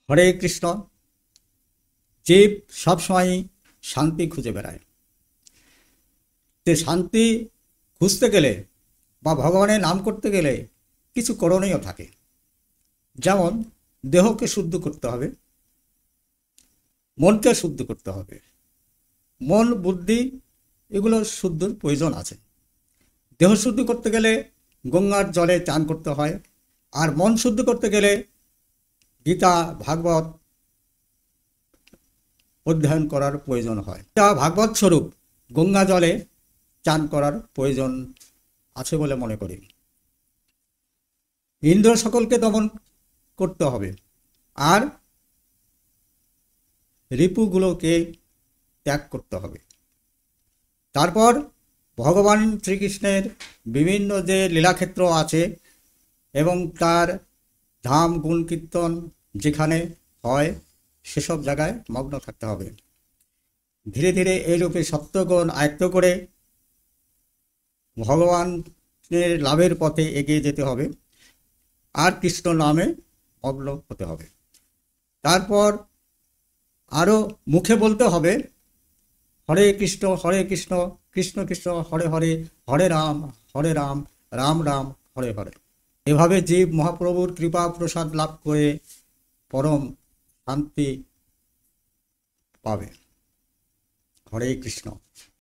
হরে কৃষ্ণ। জীব সবসময় শান্তি খুঁজে বেড়ায়। তে শান্তি খুঁজতে গেলে বা ভগবানের নাম করতে গেলে কিছু করণীয় থাকে। যেমন দেহকে শুদ্ধ করতে হবে, মনকে শুদ্ধ করতে হবে। মন বুদ্ধি এগুলো শুদ্ধর প্রয়োজন আছে। দেহ শুদ্ধ করতে গেলে গঙ্গার জলে চান করতে হয়, আর মন শুদ্ধ করতে গেলে গীতা ভাগবত অধ্যয়ন করার প্রয়োজন হয়। গীতা ভাগবত স্বরূপ গঙ্গা জলে চান করার প্রয়োজন আছে বলে মনে করি। ইন্দ্র সকলকে দমন করতে হবে, আর রিপুগুলোকে ত্যাগ করতে হবে। তারপর ভগবান শ্রীকৃষ্ণের বিভিন্ন যে লীলাক্ষেত্র আছে এবং তার ধাম গুণ কীর্তন যেখানে হয় সেসব জায়গায় মগ্ন থাকতে হবে। ধীরে ধীরে এইরূপে সত্যগুণ আয়ত্ত করে ভগবানের লাভের পথে এগিয়ে যেতে হবে, আর কৃষ্ণ নামে মগ্ন হতে হবে। তারপর আরও মুখে বলতে হবে হরে কৃষ্ণ কৃষ্ণ কৃষ্ণ হরে হরে, হরে রাম রাম রাম হরে হরে। এভাবে জীব মহাপ্রভুর কৃপা প্রসাদ লাভ করে পরম শান্তি পাবে। হরে কৃষ্ণ।